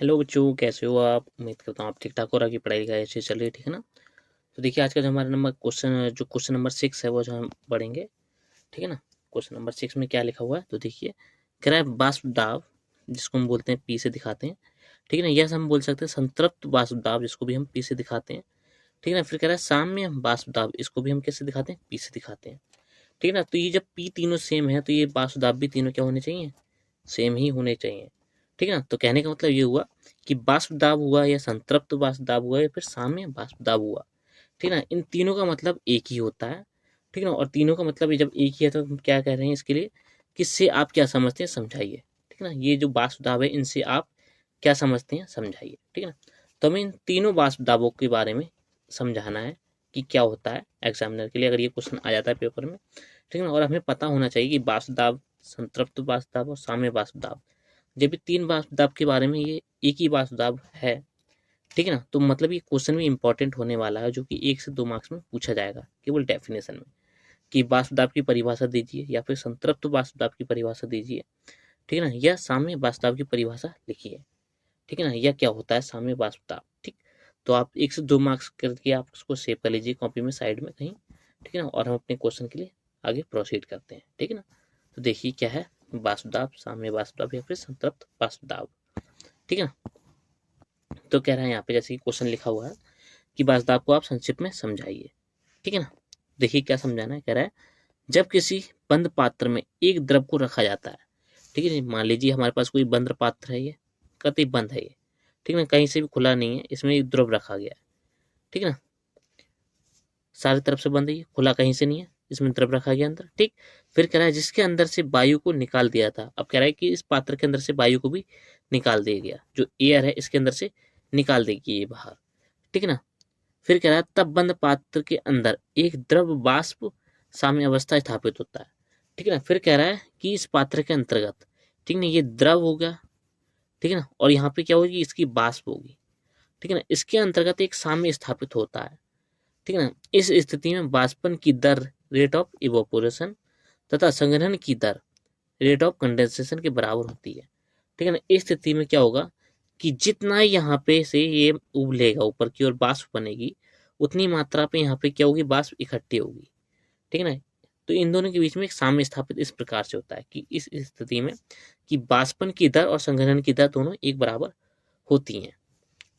Hello बच्चों, कैसे हो आप? उम्मीद करता हूँ आप ठीक ठाक हो और आपकी पढ़ाई लिखाई अच्छी चल रही है, ठीक है ना। तो देखिए, आज का जो हमारा क्वेश्चन नंबर 6 है वो जो हम पढ़ेंगे, ठीक है ना। क्वेश्चन नंबर 6 में क्या लिखा हुआ है, तो देखिए, कह रहा है वाष्प दाब, जिसको हम बोलते हैं पी से दिखाते हैं, ठीक है ना। यह हम बोल सकते हैं संतृप्त वाष्प दाब, जिसको भी हम पी से दिखाते हैं, ठीक है ना। फिर कह रहा है साम्य वाष्प दाब, इसको भी हम कैसे दिखाते हैं? पी से दिखाते हैं, ठीक है ना। तो ये जब पी तीनों सेम है तो ये वाष्प दाब भी तीनों क्या होने चाहिए? सेम ही होने चाहिए, ठीक है ना। तो कहने का मतलब ये हुआ कि वाष्प दाब हुआ या संतृप्त वाष्प दाब हुआ या फिर साम्य वाष्प दाब हुआ, ठीक है ना, इन तीनों का मतलब एक ही होता है, ठीक है ना। और तीनों का मतलब जब एक ही है तो हम क्या कह रहे हैं इसके लिए, किससे आप क्या समझते हैं समझाइए, ठीक है ना। ये जो वाष्प दाब है इनसे आप क्या समझते हैं समझाइए, ठीक है ना। तो हमें इन तीनों वाष्प दाबों के बारे में समझाना है कि क्या होता है एग्जामिनर के लिए, अगर ये क्वेश्चन आ जाता है पेपर में, ठीक है ना। और हमें पता होना चाहिए कि वाष्प दाब, संतृप्त वाष्प दाब और साम्य वाष्प दाब, जब भी तीन वाष्प दाब के बारे में ये एक ही वाष्प दाब है, ठीक है ना, तो मतलब ये क्वेश्चन भी इंपॉर्टेंट होने वाला है, जो कि 1 से 2 मार्क्स में पूछा जाएगा केवल डेफिनेशन में, कि वाष्प दाब की परिभाषा दीजिए या फिर संतृप्त वाष्प दाब की परिभाषा दीजिए, ठीक है ना, या साम्य वाष्प दाब की परिभाषा लिखिए, ठीक है ना, या क्या होता है साम्य वाष्प दाब, ठीक। तो आप 1 से 2 मार्क्स करके आप उसको सेव कर लीजिए कॉपी में साइड में कहीं, ठीक है ना। और हम अपने क्वेश्चन के लिए आगे प्रोसीड करते हैं, ठीक है ना। तो देखिए क्या है, वाष्प दाब, साम्य वाष्प दाब या फिर संतृप्त वाष्प दाब, ठीक है ना। तो कह रहा है यहाँ पे जैसे कि क्वेश्चन लिखा हुआ है कि वाष्प दाब को आप संक्षिप्त में समझाइए, ठीक है ना। देखिए क्या समझाना है, कह रहा है जब किसी बंद पात्र में एक द्रव को रखा जाता है, ठीक है, मान लीजिए हमारे पास कोई बंद पात्र है, ये कतई बंद है ये, ठीक है ना, कहीं से भी खुला नहीं है, इसमें एक द्रव रखा गया है, ठीक है ना, सारी तरफ से बंद है, ये खुला कहीं से नहीं है, इसमें द्रव रखा गया अंदर, ठीक। फिर कह रहा है जिसके अंदर से वायु को निकाल दिया था, अब कह रहा है कि इस पात्र के अंदर से वायु को भी निकाल दिया गया, जो एयर है इसके अंदर से निकाल देगी ये बाहर, ठीक है ना। फिर कह रहा है तब बंद पात्र के अंदर एक द्रव वाष्प साम्य अवस्था स्थापित होता है, ठीक है ना। फिर कह रहा है कि इस पात्र के अंतर्गत, ठीक है ना, ये द्रव हो गया, ठीक है ना, और यहाँ पे क्या होगी, इसकी वाष्प होगी, ठीक है ना, इसके अंतर्गत एक साम्य स्थापित होता है, ठीक है ना। इस स्थिति में वाष्पन की दर रेट ऑफ इवोपोरेशन तथा संग्रहण की दर रेट ऑफ कंडेंसेशन के बराबर होती है, ठीक है ना। इस स्थिति में क्या होगा कि जितना यहाँ पे से ये उबलेगा ऊपर की ओर वाष्प बनेगी, उतनी मात्रा पे यहाँ पे क्या होगी, वाष्प इकट्ठी होगी, ठीक है ना। तो इन दोनों के बीच में एक साम्य स्थापित इस प्रकार से होता है कि इस स्थिति में कि वाष्पन की दर और संग्रहण की दर दोनों एक बराबर होती हैं,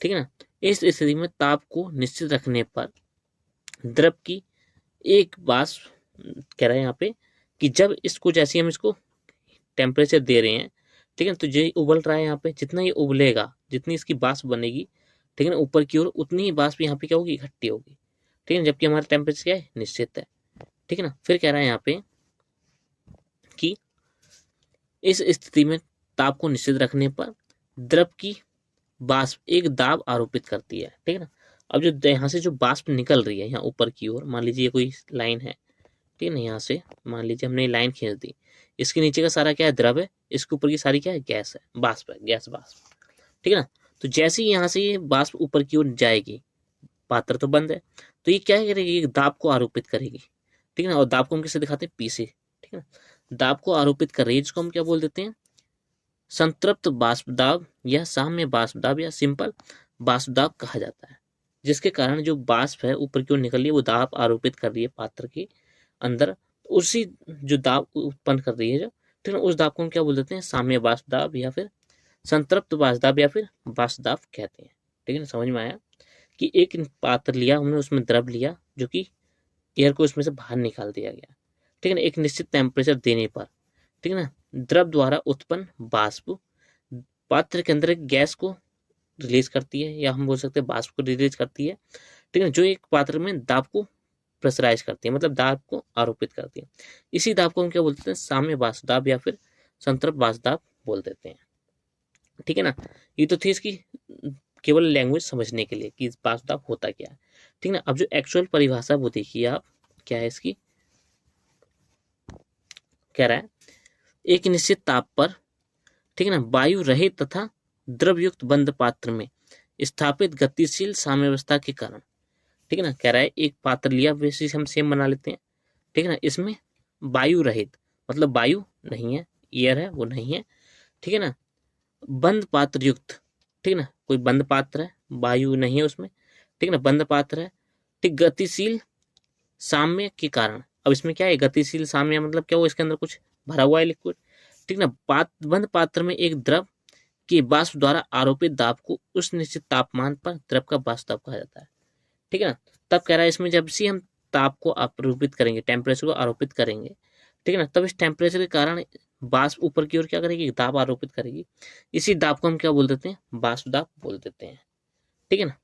ठीक है ना। इस स्थिति में ताप को निश्चित रखने पर द्रव की एक वाष्प, कह रहे हैं यहाँ पे कि जब इसको, जैसे हम इसको टेम्परेचर दे रहे हैं, ठीक है ना, तो जो उबल रहा है यहाँ पे, जितना ये उबलेगा, जितनी इसकी वाष्प बनेगी, ठीक है ना, ऊपर की ओर, उतनी ही वाष्प यहाँ पे क्या होगी, इकट्ठी होगी, ठीक है, जबकि हमारा टेम्परेचर क्या है, निश्चित है, ठीक है ना। फिर कह रहा है यहाँ पे कि इस स्थिति में ताप को निश्चित रखने पर द्रव की वाष्प एक दाब आरोपित करती है, ठीक है ना। अब जो यहाँ से जो वाष्प निकल रही है यहाँ ऊपर की ओर, मान लीजिए कोई लाइन है, ठीक है ना, यहाँ से मान लीजिए हमने लाइन खींच दी, इसके नीचे का सारा क्या है, द्रव है, इसके ऊपर की सारी क्या है, गैस है, वाष्प है, गैस वाष्प, ठीक है ना। तो जैसे ही यहाँ से ये वाष्प ऊपर की ओर जाएगी, पात्र तो बंद है, तो ये क्या करेगी, एक दाब को आरोपित करेगी, ठीक है ना। और दाब को हम किससे दिखाते हैं, पी से, ठीक है ना। दाब को आरोपित कर रही है, जिसको हम क्या बोल देते हैं, संतृप्त वाष्प दाब या साम्य वाष्प दाब या सिंपल वाष्प दाब कहा जाता है, जिसके कारण जो वाष्प है ऊपर की ओर निकल रही है वो दाब आरोपित कर रही है पात्र के अंदर, उसी जो दाब उत्पन्न कर रही है जो, ठीक है ना, उस दाब को हम क्या बोल देते हैं, साम्य वाष्प दाब या फिर संतृप्त वाष्प दाब या फिर वाष्प दाब कहते हैं, ठीक है ना। समझ में आया कि एक पात्र लिया हमने, उसमें द्रव लिया जो कि एयर को उसमें से बाहर निकाल दिया गया, ठीक है ना, एक निश्चित टेम्परेचर देने पर, ठीक है ना, द्रव द्वारा उत्पन्न वाष्प पात्र के अंदर एक गैस को रिलीज करती है, या हम बोल सकते हैं वाष्प को रिलीज करती है, ठीक है, जो एक पात्र में दाब को प्रेशराइज करती है, मतलब दाब को आरोपित करती है। इसी दाब को हम क्या बोलते हैं, साम्य वाष्प दाब या फिर संतृप्त वाष्प दाब बोल देते हैं, ठीक है ना। ये तो थी इसकी केवल लैंग्वेज समझने के लिए कि वाष्प दाब होता क्या है, ठीक है ना। अब जो एक्चुअल परिभाषा वो देखिए आप, क्या है इसकी, कह रहा है एक निश्चित ताप पर, ठीक है ना, वायु रहित तथा द्रवयुक्त बंद पात्र में स्थापित गतिशील साम्यावस्था के कारण, ठीक है ना, कह रहा है एक पात्र लिया, वैसे हम सेम बना लेते हैं, ठीक है ना, इसमें वायु रहित मतलब वायु नहीं है, एयर है वो नहीं है, ठीक है ना, बंद पात्र युक्त, ठीक है ना, कोई बंद पात्र है, वायु नहीं है उसमें, ठीक है ना, बंद पात्र है, ठीक, गतिशील साम्य के कारण, अब इसमें क्या है, गतिशील साम्य मतलब क्या हुआ, इसके अंदर कुछ भरा हुआ है लिक्विड, ठीक ना, बंद पात्र में एक द्रव के वाष्प द्वारा आरोपित दाब को उस निश्चित तापमान पर द्रव का वाष्प दाब कहा जाता है, ठीक है ना। तब कह रहा है इसमें जब से हम ताप को आरोपित करेंगे, टेम्परेचर को आरोपित करेंगे, ठीक है ना, तब इस टेम्परेचर के कारण वाष्प ऊपर की ओर क्या करेगी, दाब आरोपित करेगी, इसी दाब को हम क्या बोल देते हैं, वाष्प दाब बोल देते हैं, ठीक है ना।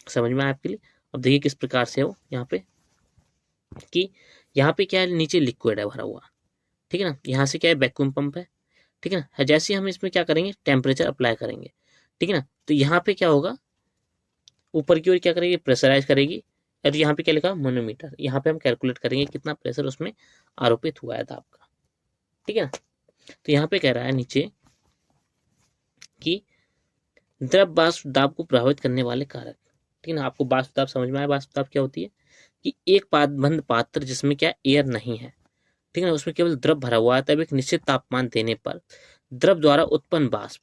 समझ में आया आपके लिए। अब देखिए किस प्रकार से हो यहाँ पे, कि यहाँ पे क्या है, नीचे लिक्विड है भरा हुआ, ठीक है ना, यहाँ से क्या है, वैक्यूम पंप है, ठीक है ना, जैसे हम इसमें क्या करेंगे, टेम्परेचर अप्लाई करेंगे, ठीक है ना, तो यहाँ पे क्या होगा, ऊपर की ओर क्या करेगी, प्रेशराइज करेगी, और यहाँ पे क्या लिखा, मैनोमीटर, यहाँ पे हम कैलकुलेट करेंगे कितना प्रेशर उसमें आरोपित हुआ है दाब का, ठीक है ना। तो यहाँ पे कह रहा है नीचे कि द्रव वाष्प दाब को प्रभावित करने वाले कारक, ठीक है ना, आपको वाष्प दाब समझ में आया, वाष्प दाब क्या होती है, कि एक बंद पात्र जिसमें क्या एयर नहीं है, ठीक है ना, उसमें केवल द्रव भरा हुआ है, तब एक निश्चित तापमान देने पर द्रव द्वारा उत्पन्न वाष्प,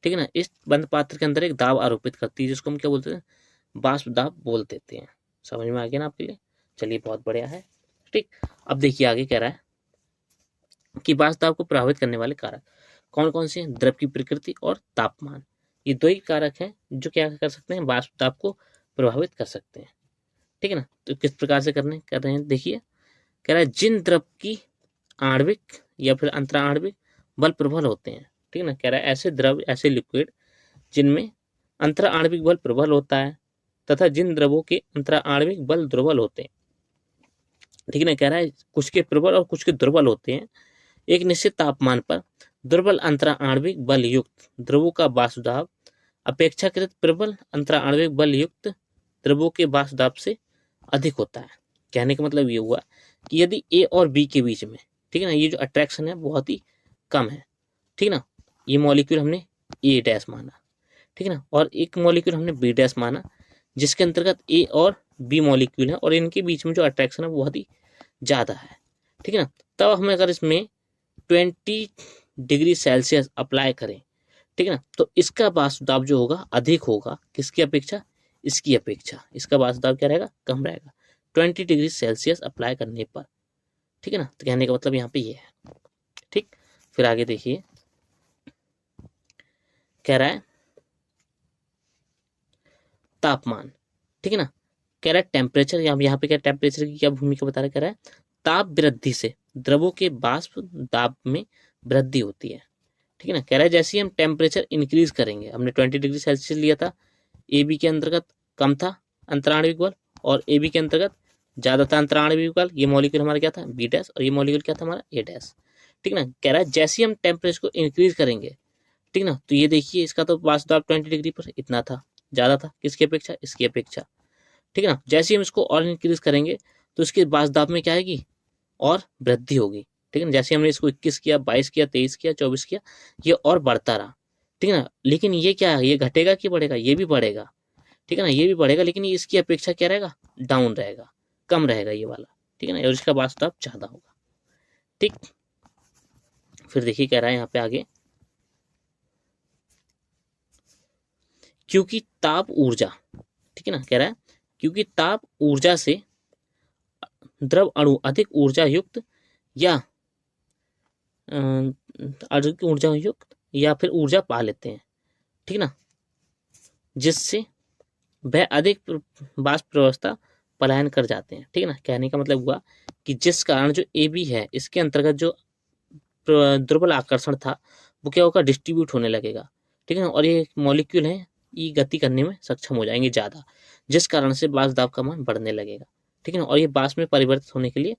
ठीक है ना, इस बंद पात्र के अंदर एक दाब आरोपित करती है, जिसको हम क्या बोलते हैं, वाष्प दाब बोल देते हैं। समझ में आ गया ना आपके लिए, चलिए बहुत बढ़िया है, ठीक। अब देखिए आगे कह रहा है कि वाष्प दाब को प्रभावित करने वाले कारक कौन कौन से हैं, द्रव की प्रकृति और तापमान, ये दो ही कारक हैं जो क्या कर सकते हैं, वाष्प दाब को प्रभावित कर सकते हैं, ठीक है ना। तो किस प्रकार से कर रहे हैं, देखिए कह रहा है जिन द्रव की आणविक या फिर अंतराणविक बल प्रबल होते हैं, ठीक है ना, कह रहा है ऐसे द्रव, ऐसे लिक्विड जिनमें अंतराणविक बल प्रबल होता है तथा जिन द्रवों के अंतराणविक बल दुर्बल होते हैं, ठीक है ना, कह रहा है कुछ के प्रबल और कुछ के दुर्बल होते हैं, एक निश्चित तापमान पर दुर्बल अंतराणविक बल युक्त द्रवों का वाष्प दाब अपेक्षाकृत प्रबल अंतराणविक बल युक्त द्रवों के वाष्प दाब से अधिक होता है। कहने का मतलब ये हुआ कि यदि ए और बी के बीच में, ठीक है ना, ये जो अट्रैक्शन है बहुत ही कम है, ठीक है ना, ये मॉलिक्यूल हमने ए डैश माना, ठीक है ना, और एक मॉलिक्यूल हमने बी डैश माना, जिसके अंतर्गत ए और बी मॉलिक्यूल है और इनके बीच में जो अट्रैक्शन है बहुत ही ज़्यादा है, ठीक है ना। तब हमें अगर इसमें 20 डिग्री सेल्सियस अप्लाई करें, ठीक है ना, तो इसका वाष्प दाब जो होगा अधिक होगा, किसकी अपेक्षा, इसकी अपेक्षा, इसका वाष्प दाब क्या रहेगा, कम रहेगा 20 डिग्री सेल्सियस अप्लाई करने पर, ठीक है ना। तो कहने का मतलब यहाँ पे ये है, ठीक। फिर आगे देखिए कह रहा है तापमान, ठीक है ना, कह रहा है टेम्परेचर, यहाँ पे क्या टेम्परेचर की क्या भूमिका बता रहा है, कह रहा है ताप वृद्धि से द्रवों के वाष्प दाब में वृद्धि होती है, ठीक है ना, कह रहा है जैसे ही हम टेम्परेचर इंक्रीज करेंगे, हमने 20 डिग्री सेल्सियस लिया था, ए बी के अंतर्गत कम था अंतराणविक बल और ए बी के अंतर्गत ज्यादा था अंतराणविक बल, ये मॉलिक्यूल हमारा क्या था, बी डैश, और ये मॉलिक्यूल क्या था हमारा, ए डैश, ठीक है ना। कह रहा है जैसे ही हम टेम्परेचर को इंक्रीज करेंगे, ठीक ना, तो ये देखिए इसका तो वाष्प दाब 20 डिग्री पर इतना था, ज्यादा था, किसकी अपेक्षा, इसकी अपेक्षा, ठीक है ना। जैसे ही हम इसको और इंक्रीज करेंगे तो इसके वाष्प दाब में क्या आएगी, और वृद्धि होगी, ठीक है ना। जैसे हमने इसको 21 किया, 22 किया, 23 किया, 24 किया, ये और बढ़ता रहा, ठीक है ना। लेकिन ये क्या है, ये घटेगा कि बढ़ेगा, ये भी बढ़ेगा, ठीक है ना, ये भी बढ़ेगा, लेकिन ये इसकी अपेक्षा क्या रहेगा, डाउन रहेगा, कम रहेगा ये वाला, ठीक है ना, और इसका वाष्प दाब ज्यादा होगा, ठीक। फिर देखिए कह रहा है यहाँ पे आगे, क्योंकि ताप ऊर्जा, ठीक है ना, कह रहा है क्योंकि ताप ऊर्जा से द्रव अणु अधिक ऊर्जा युक्त या अधिक ऊर्जा युक्त या फिर ऊर्जा पा लेते हैं, ठीक ना, जिससे वह अधिक वाष्प प्रवस्था पलायन कर जाते हैं, ठीक है ना। कहने का मतलब हुआ कि जिस कारण जो ए बी है इसके अंतर्गत जो दुर्बल आकर्षण था वो क्या होगा, डिस्ट्रीब्यूट होने लगेगा, ठीक है ना, और ये मॉलिक्यूल है ये गति करने में सक्षम हो जाएंगे ज़्यादा, जिस कारण से वाष्प दाब का मान बढ़ने लगेगा, ठीक है ना, और ये वाष्प में परिवर्तित होने के लिए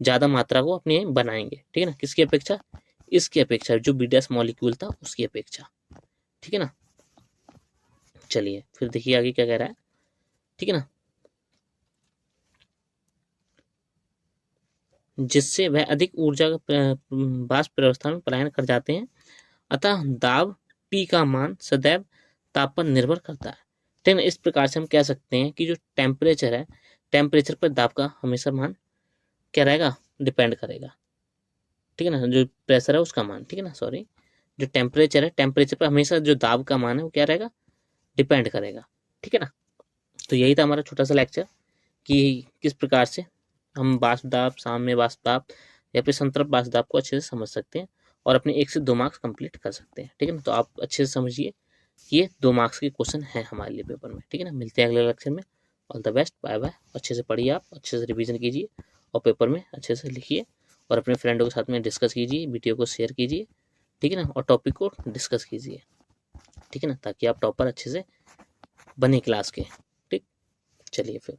ज़्यादा मात्रा को अपने बनाएंगे, ठीक है ना, किसकी अपेक्षा, इसकी अपेक्षा, जो बी डैश मॉलिक्यूल था उसकी अपेक्षा, ठीक है ना। चलिए फिर देखिए आगे क्या कह रहा है, ठीक है ना, जिससे वह अधिक ऊर्जा वाष्प व्यवस्था में पलायन कर जाते हैं, अतः दाब पी का मान सदैव ताप पर निर्भर करता है, ठीक है। इस प्रकार से हम कह सकते हैं कि जो टेम्परेचर है, टेम्परेचर पर दाब का हमेशा मान क्या रहेगा, डिपेंड करेगा, ठीक है ना, जो प्रेशर है उसका मान, ठीक है ना, सॉरी, जो टेम्परेचर है, टेम्परेचर पर हमेशा जो दाब का मान है वो क्या रहेगा, डिपेंड करेगा। ठीक है ना। तो यही था हमारा छोटा सा लेक्चर कि किस प्रकार से हम बाष्पदाब, साम्य बाष्पदाब या फिर संतृप्त बाष्पदाब को अच्छे से समझ सकते हैं और अपने 1 से 2 मार्क्स कंप्लीट कर सकते हैं। ठीक है ना। तो आप अच्छे से समझिए, ये 2 मार्क्स के क्वेश्चन हैं हमारे लिए पेपर में। ठीक है ना। मिलते हैं अगले लेक्चर में। All the best, bye bye. अच्छे से पढ़िए, आप अच्छे से रिवीजन कीजिए और पेपर में अच्छे से लिखिए और अपने फ्रेंडों के साथ में डिस्कस कीजिए, वीडियो को शेयर कीजिए। ठीक है ना। और टॉपिक को डिस्कस कीजिए। ठीक है ना, ताकि आप टॉपर अच्छे से बने क्लास के। ठीक, चलिए फिर।